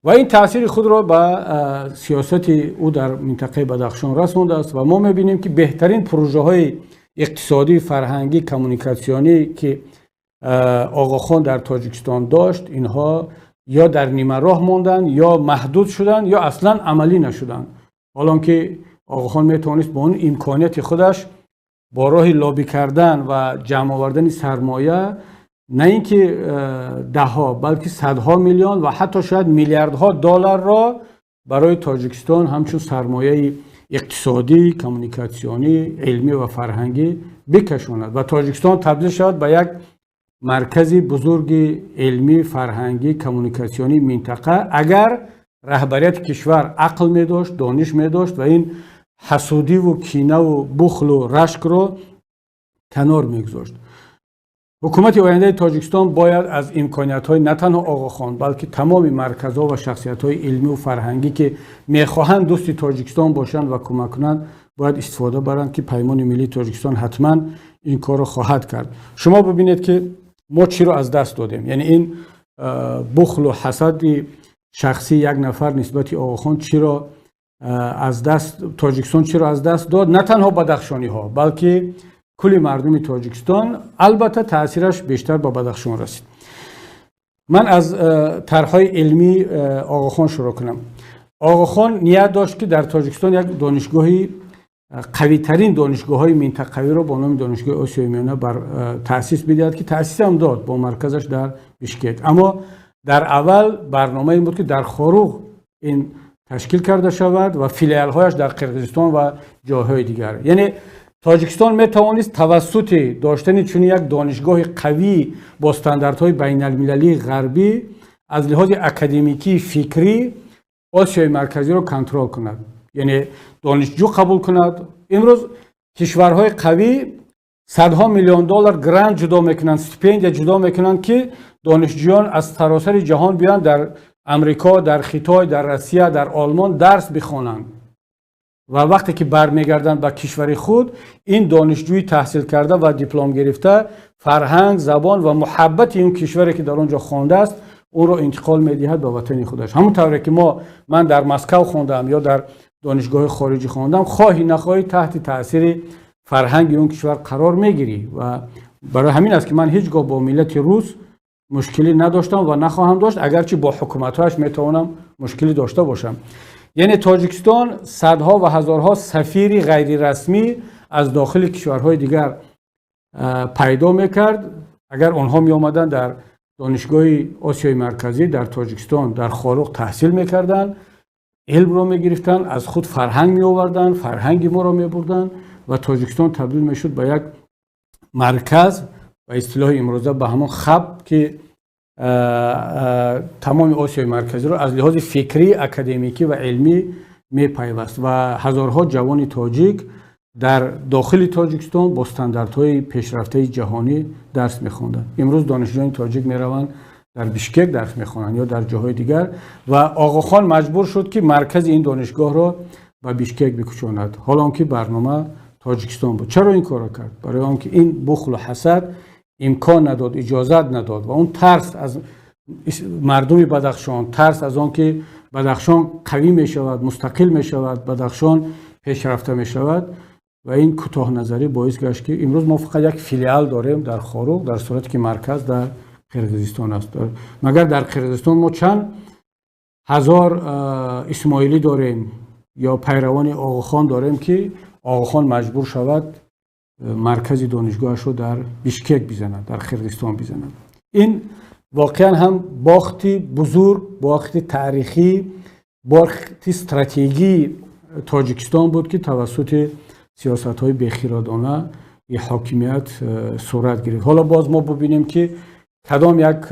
و این تاثیر خود را به سیاست او در منطقه بدخشان رسانده است و ما می‌بینیم که بهترین پروژه‌های اقتصادی، فرهنگی، کمیونیکاسیونی که آقاخان در تاجیکستان داشت، اینها یا در نیمه راه ماندن یا محدود شدن یا اصلا عملی نشدن. حالا که آقاخان میتونست با اون امکانیت خودش با راه لابی کردن و جمع آوردن سرمایه نه اینکه دهها بلکه صدها میلیون و حتی شاید میلیاردها دلار را برای تاجیکستان همچون سرمایه اقتصادی، کمیونیکاسیونی، علمی و فرهنگی بکشاند و تاجیکستان تبدیل شود به یک مرکز بزرگ علمی، فرهنگی، کمیونیکاسیونی منطقه اگر رهبریت کشور عقل می داشت، دانش می داشت و این حسودی و کینه و بخل و رشک رو کنار می گذاشت. حکومت آینده تاجیکستان باید از امکانیت‌های نه تنها آقاخان بلکه تمام مرکزها و شخصیت‌های علمی و فرهنگی که می‌خواهند دوست تاجیکستان باشند و کمک کنند باید استفاده برند که پیمان ملی تاجیکستان حتما این کار رو خواهد کرد. شما ببینید که ما چی رو از دست دادیم، یعنی این بخل و حسد شخصی یک نفر نسبت آقاخان چی رو از دست تاجیکستان چی رو از دست داد، نه تنها بدخشانی‌ها بلکه کل مردم تاجیکستان، البته تاثیرش بیشتر به بدخشان رسید. من از طرح‌های علمی آقاخان شروع کنم. آقاخان نیت داشت که در تاجیکستان یک دانشگاهی قوی ترین دانشگاه‌های منطقه‌ای را با نام دانشگاه آسیای میانه بر تأسیس بدهد که تأسیس هم داد با مرکزش در بیشکک. اما در اول برنامه این بود که در خاروغ این تشکیل کرده شود و فیلیال‌هایش در قرقیزستان و جاهای دیگر. یعنی تاجیکستان می توانست توسط داشتن چون یک دانشگاه قوی با استانداردهای بین المللی غربی از لحاظ اکادمیکی فکری آسیای مرکزی را کنترل کند، یعنی دانشجو قبول کند. امروز کشورهای قوی صدها میلیون دلار گرانت جدا میکنند، استیپندیا جدا میکنند که دانشجویان از سراسر جهان بیان در امریکا، در خیتای، در روسیه، در آلمان درس بخوانند و وقتی که برمیگردند به کشور خود این دانشجوی تحصیل کرده و دیپلم گرفته فرهنگ، زبان و محبت این کشوری که در آنجا خوانده است اون را انتقال میدهد به وطن خودش. همونطوری که من در مسکو خواندم یا در دانشگاه خارجی خواندم، خواهی نخواهی تحت تاثیر فرهنگ اون کشور قرار میگیری و برای همین است که من هیچگاه با ملت روس مشکلی نداشتم و نخواهم داشت، اگرچه با حکومت‌هاش میتوانم مشکلی داشته باشم. یعنی تاجیکستان صدها و هزارها سفیر غیر رسمی از داخل کشورهای دیگر پیدا میکرد. اگر آنها می آمدن در دانشگاه آسیای مرکزی در تاجیکستان در خاروغ تحصیل میکردن، علم را میگرفتن، از خود فرهنگ می آوردن، فرهنگ ما را می بردن و تاجیکستان تبدیل میشد به یک مرکز و اصطلاح امروزه به همون خب که تمام آسیای مرکزی را از لحاظ فکری، اکادمیکی و علمی می پیوست و هزارها جوان تاجیک در داخل تاجیکستان با استانداردهای پیشرفته جهانی درس می‌خواندند. امروز دانشجویان تاجیک می‌روند در بیشکک درس می‌خوانند یا در جاهای دیگر و آقاخان مجبور شد که مرکز این دانشگاه را به بیشکک بکشاند، حالا که برنامه تاجیکستان بود. چرا این کار کرد؟ برای آنکه این بخل و حسد امکان نداد، اجازت نداد و اون ترس از مردم بدخشان، ترس از آنکه بدخشان قوی می‌شود، مستقل می‌شود، بدخشان پیشرفته می‌شود و این کوتاه نظری باعث گشت که امروز ما فقط یک فیلیال داریم در خاروغ، در صورتی که مرکز در قرقیزستان است. مگر در قرقیزستان ما چند هزار اسماعیلی داریم یا پیروان آقاخان داریم که آقاخان مجبور شود مرکز دانشگاهش رو در بیشکک بزند، در قرقیزستان بزند. این واقعا هم باختی بزرگ، باختی تاریخی، باختی استراتژی تاجیکستان بود که توسط سیاست‌های بیخیرانه ی حاکمیت صورت گرفت. حالا باز ما ببینیم که کدام یک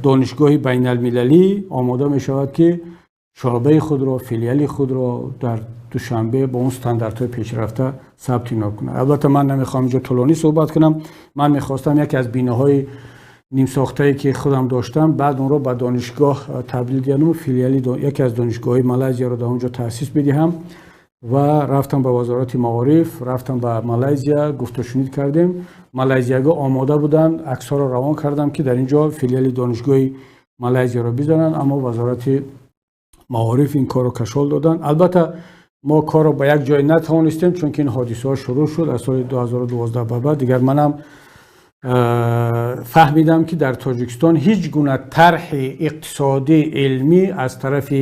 دانشگاه بین المللی آماده می شود که شعبه خود را، فیلیال خود را در دوشنبه با اون استانداردهای پیشرفته ثبت نام کنه. البته من نمیخوام اینجا طولانی صحبت کنم، من میخواستم یکی از بیناهای نیم ساخته‌ای که خودم داشتم بعد اون رو به دانشگاه تبدیل کردم و فیلیال یکی از دانشگاه‌های مالزیا رو در اونجا تأسیس بدهم و رفتم به وزارت معارف، رفتم به مالزیا، گفت و شنید کردیم. مالزیاگا آماده بودن، عکس‌ها رو روان کردم که در اینجا فیلیال دانشگاه مالزی را بزنن، اما وزارت معارف این کار رو کشال دادن. البته ما کار رو به یک جای نتوانستیم چون که این حادثه ها شروع شد از سال 2012 به بعد. دیگر منم فهمیدم که در تاجیکستان هیچ گونه طرح اقتصادی علمی از طرف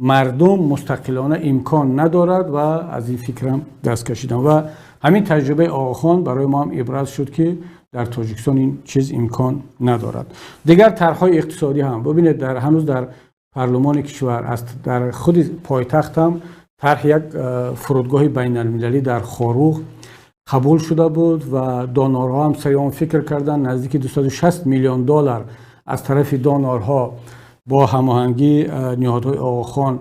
مردم مستقلانه امکان ندارد و از این فکرم دست کشیدم و همین تجربه آقاخان برای ما هم عبرت شد که در تاجیکستان این چیز امکان ندارد. دیگر طرح‌های اقتصادی هم ببینید هنوز در پارلمان کشور است، در خود پایتخت هم طرح یک فرودگاه بین المللی در خاروق قبول شده بود و دانارها هم سریعا فکر کردن نزدیک 260 میلیون دلار از طرف دانارها با هماهنگی نهادهای آقاخان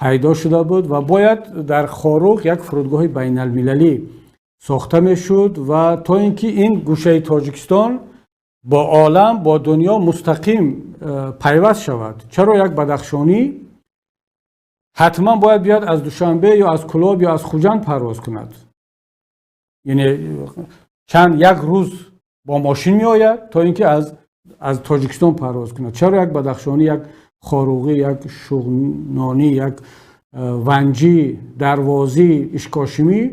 پیدا شده بود و باید در خاروق یک فرودگاه بین المللی ساخته میشد و تا اینکه این گوشه تاجیکستان با عالم با دنیا مستقیم پیوست شود. چرا یک بدخشانی حتما باید بیاد از دوشنبه یا از کلاب یا از خوجند پرواز کند؟ یعنی یک روز با ماشین می آید تا اینکه از تاجیکستان پرواز کند. چرا یک بدخشانی، یک خاروقی، یک شغنانی، یک ونجی، دروازی، اشکاشمی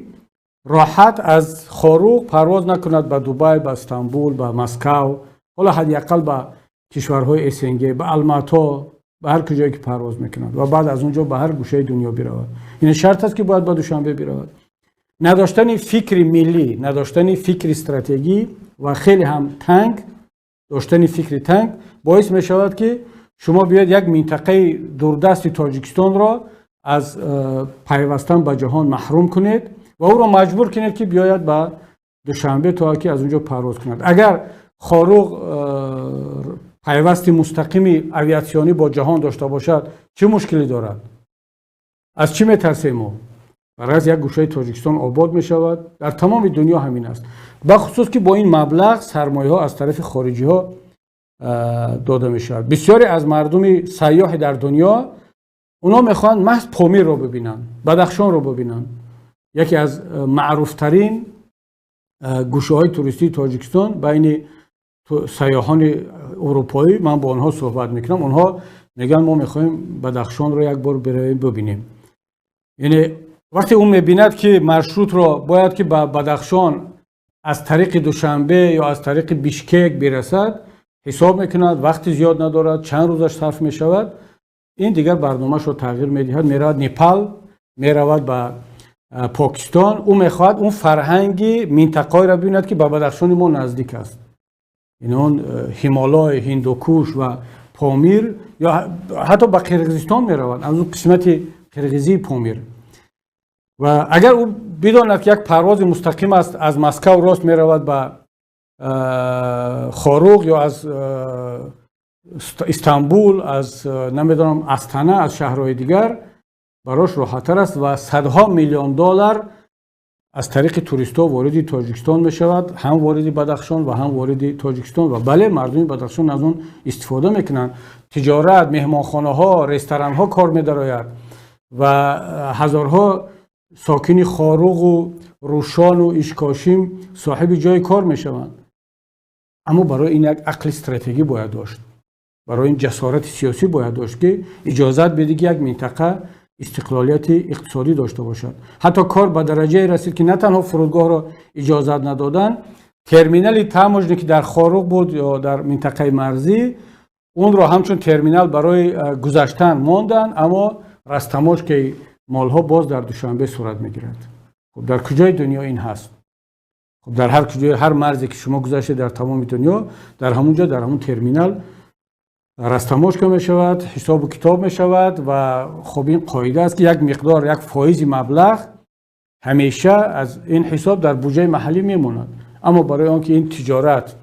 راحت از خاروق پرواز نکند به دبی، به استانبول، به مسکو، حالا حداقل به کشورهای اسنگی، به الماتا، به هر کجایی که پرواز میکند و بعد از اونجا به هر گوشه دنیا برود؟ این شرط است که باید به دوشنبه برود. نداشتن فکر ملی، نداشتن فکر استراتژی و خیلی هم تنگ، داشتن فکر تنگ باعث می شود که شما بیاید یک منطقه دوردست تاجیکستان را از پیوستن به جهان محروم کنید و او را مجبور کنید که بیاید به دوشنبه تا که از اونجا پرواز کند. اگر خاروق پیوستی مستقیمی اویاسیونی با جهان داشته باشد چه مشکلی دارد؟ از چی میترسیم ما؟ برای از یک گوشه تاجیکستان آباد می شود. در تمام دنیا همین است، به خصوص که با این مبلغ سرمایه ها از طرف خارجی ها داده می شود. بسیاری از مردم سیاح در دنیا اونا میخوان محض پامیر رو ببینن، بدخشان رو ببینن. یکی از معروف ترین گوشه های توریستی تاجیکستان بین سیاحان اروپایی، من با آنها صحبت میکنم، آنها میگن ما میخوایم بدخشان رو یک بار بریم ببینیم. یعنی وقتی اون میبیند که مرشروط را باید که به بدخشان از طریق دوشنبه یا از طریق بیشکک برسد حساب میکند، وقتی زیاد ندارد، چند روزش صرف میشود، این دیگر برنامه‌اش رو تغییر میدهد، میرود نپال، میرود به پاکستان، او میخواهد اون فرهنگی منطقه‌ای را ببیند که به بدخشان ما نزدیک است. این اون هیمالای، هندوکوش و پامیر، یا حتی به قرقیزستان میرود، از اون قسمت قرقیزی پامیر. و اگر او بداند که یک پرواز مستقیم است از مسکو راست میرود به خاروق یا از استانبول، از نمیدونم استانه، از شهرهای دیگر، براش راحت‌تر است و صدها میلیون دلار از طریق توریست‌ها وارد تاجیکستان میشود، هم وارد بدخشان و هم وارد تاجیکستان. و بله، مردم بدخشان از اون استفاده میکنن، تجارت، مهمانخانه‌ها، رستوران‌ها کار می‌دراید و هزارها ساکن خاروق و روشان و اشکاشیم صاحب جای کار میشوند. اما برای این یک عقل استراتژی باید داشت، برای این جسارت سیاسی باید داشت که اجازت بده که یک منطقه استقلالیت اقتصادی داشته باشد. حتی کار به درجه رسید که نه تنها فرودگاه را اجازت ندادن، ترمینال تاموژنی که در خاروق بود یا در منطقه مرزی، اون را همچون ترمینال برای گذشتن ماندن، اما رستماش که مالها باز در دوشنبه صورت میگیرد. خب در کجای دنیا این هست؟ خب در هر کجای، هر مرزی که شما گذشته در تمام دنیا، در همونجا، در همون ترمینال رستماش که می شود، حساب و کتاب می شود و خب این قاعده است که یک مقدار، یک فایز مبلغ همیشه از این حساب در بودجه محلی میموند. اما برای آنکه این تجارت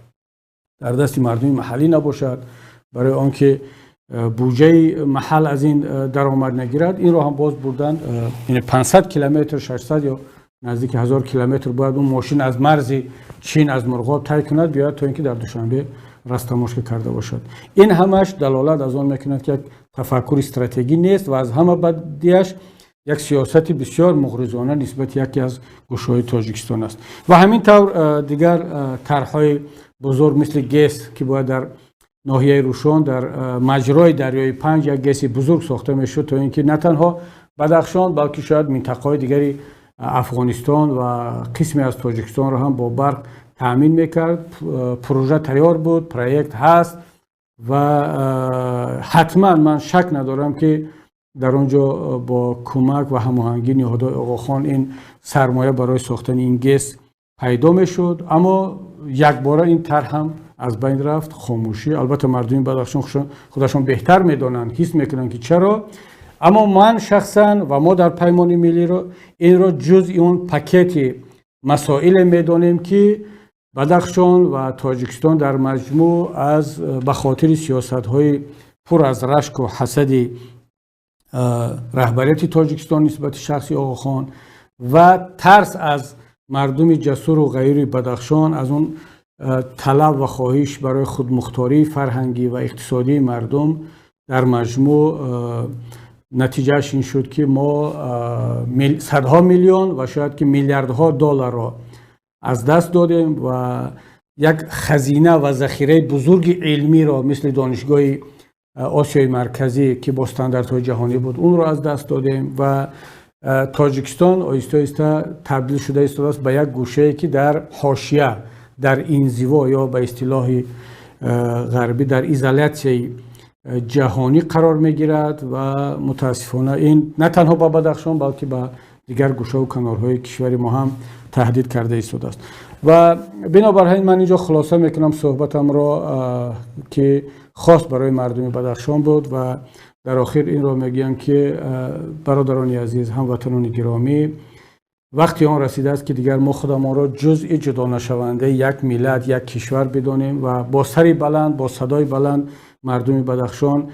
در دست مردم محلی نباشد، برای آنکه بودجه محل از این درآمد نگیرد، این رو هم باز بردن. یعنی 500 کیلومتر، 600 یا نزدیک 1000 کیلومتر باید اون ماشین از مرز چین، از مرغاب طی کند بیاید تا اینکه در دوشنبه رستماش کرده باشد. این همش دلالت از آن میکند که یک تفکر استراتژی نیست و از همه بدیش یک سیاست بسیار مغرضانه نسبت یکی از گوشه‌های تاجیکستان است. و همین طور دیگر طرح‌های بزرگ مثل گس که باید در ناحیه روشن در مجرای دریای پنج یک گس بزرگ ساخته میشد تا اینکه نه تنها بدخشان بلکه شاید منطقه‌های دیگری افغانستان و قسمی از تاجیکستان را هم با برق تأمین میکرد. پروژه تیار بود، پروژه هست و حتما من شک ندارم که در اونجا با کمک و هماهنگی نهادهای آقاخان این سرمایه برای ساختن این گس پیدا میشد. اما یک باره این طرح هم از بین رفت، خاموشی. البته مردم بدخشان خودشون بهتر میدونن، حس میکنن که چرا. اما من شخصا و ما در پیمان ملی رو این رو جزء اون پاکت مسائل میدونیم که بدخشان و تاجیکستان در مجموع از به خاطر سیاست‌های پر از رشک و حسد رهبریت تاجیکستان نسبت شخصی آقاخان و ترس از مردم جسور و غیر بدخشان از اون طلب و خواهش برای خودمختاری فرهنگی و اقتصادی مردم در مجموع نتیجهش این شد که ما صدها میلیون و شاید که میلیاردها دلار را از دست دادیم و یک خزینه و ذخیره بزرگ علمی را مثل دانشگاه آسیای مرکزی که با استانداردهای جهانی بود اون را از دست دادیم و تاجیکستان آهسته آهسته تبدیل شده است به یک گوشه که در حاشیه، در انزوا یا به اصطلاح غربی در ایزولاسی جهانی قرار میگیرد و متاسفانه این نه تنها با بدخشان بلکه با دیگر گوشه و کنارهای کشور ما هم تهدید کرده ایستاده است. و بنابراین من اینجا خلاصه میکنم صحبتم را که خاص برای مردم بدخشان بود و در آخر این را میگم که برادران عزیز، هموطنان گرامی، وقتی آن رسیده است که دیگر ما خودمان را جزء جدا نشونده یک ملت، یک کشور بدانیم و با سری بلند، با صدای بلند مردم بدخشان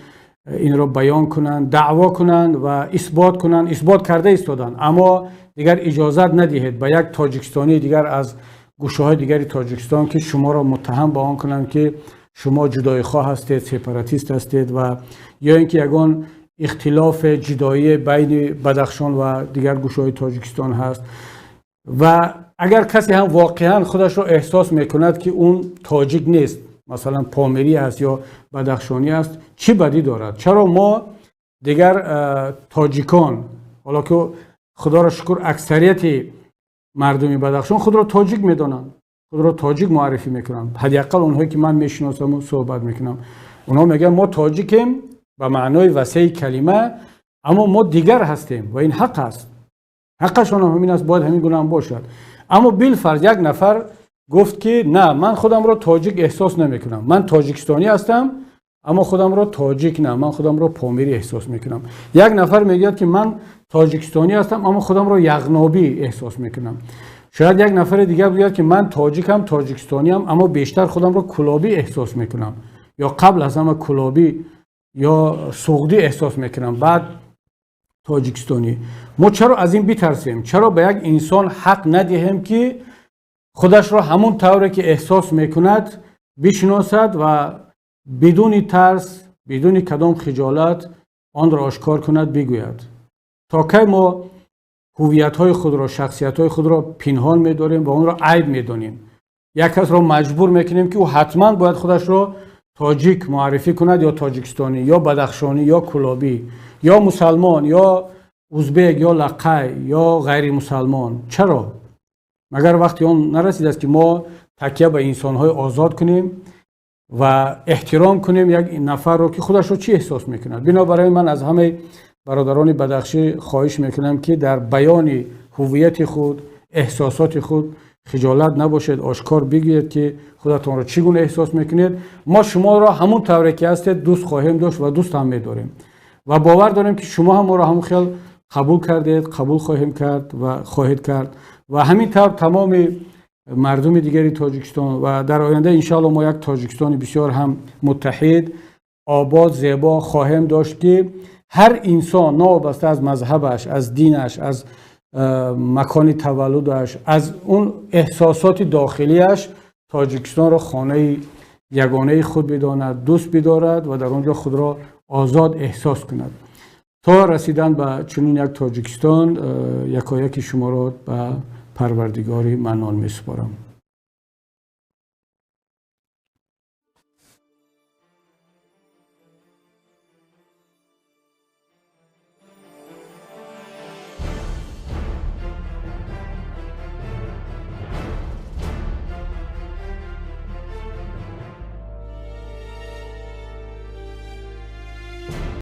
این را بیان کنند، دعوا کنند و اثبات کنند. اثبات کرده ایستادند، اما دیگر اجازت ندهید به یک تاجیکستانی دیگر از گوشه های دیگری تاجیکستان که شما را متهم به آن کنند که شما جدای خواه هستید، سپاراتیست هستید و یا اینکه یگان اختلاف جدایی بین بدخشان و دیگر گوشه های تاجیکستان هست. و اگر کسی هم واقعا خودش را احساس میکند که اون تاجیک نیست، مثلا پامری است یا بدخشانی است، چی بدی دارد؟ چرا ما دیگر تاجیکان، حالا که خدا را شکر اکثریت مردم بدخشان خود را تاجیک میدانند، خود را تاجیک معرفی میکنند، حداقل اونهایی که من میشناسم و صحبت میکنم اونها میگن ما تاجیکیم به معنای وسیع کلمه، اما ما دیگر هستیم و این حق است، حقشان هم همین است، باید همین گونه هم باشد. اما بالفرض یک نفر گفت که نه، من خودم را تاجیک احساس نمیکنم، من تاجیکستانی هستم اما خودم را تاجیک نه، من خودم را پامیری احساس میکنم. یک نفر میگه که من تاجیکستانی هستم اما خودم را یغنابی احساس میکنم. شاید یک نفر دیگر بگه که من تاجیکم، تاجیکستانی ام، اما بیشتر خودم را کلابی احساس میکنم یا قبل از همه کلابی یا سغدی احساس میکنم بعد تاجیکستانی. ما چرا از این بترسیم؟ چرا به یک انسان حق ندهیم که خودش را همون طوری که احساس میکند بشناسد و بدون ترس، بدون کدام خجالت آن را آشکار کند، بگوید؟ تا کی ما هویت‌های خود را، شخصیت‌های خود را پنهان می‌داریم و اون را عیب می‌دانیم؟ یک کس را مجبور می‌کنیم که او حتما باید خودش را تاجیک معرفی کند یا تاجیکستانی یا بدخشانی یا کلابی یا مسلمان یا ازبک یا لقای یا غیر مسلمان. چرا؟ مگر وقتی اون نرسیده است که ما تکیه به انسان‌های آزاد کنیم و احترام کنیم یک نفر رو که خودش رو چی احساس میکند؟ بنابراین من از همه برادران بدخشی خواهش میکنم که در بیان هویت خود، احساسات خود خجالت نباشید، آشکار بگویید که خودتون رو چگونه احساس میکنید. ما شما را همون طوری که هستید دوست خواهیم داشت و دوست هم میداریم و باور داریم که شما هم ما را همون خیال قبول کردید، قبول خواهیم کرد و خواهید کرد و همین طور تمام مردم دیگری تاجیکستان و در آینده انشاءالله ما یک تاجیکستان بسیار هم متحد، آباد، زیبا خواهیم داشت که هر انسان نابسته از مذهبش، از دینش، از مکان تولدش، از اون احساسات داخلیش تاجیکستان را خانه یگانه خود بداند، دوست بدارد و در آنجا خود را آزاد احساس کند. تا رسیدن به چنین یک تاجیکستان یکایک شما را به پروردگاری منان می‌سپارم.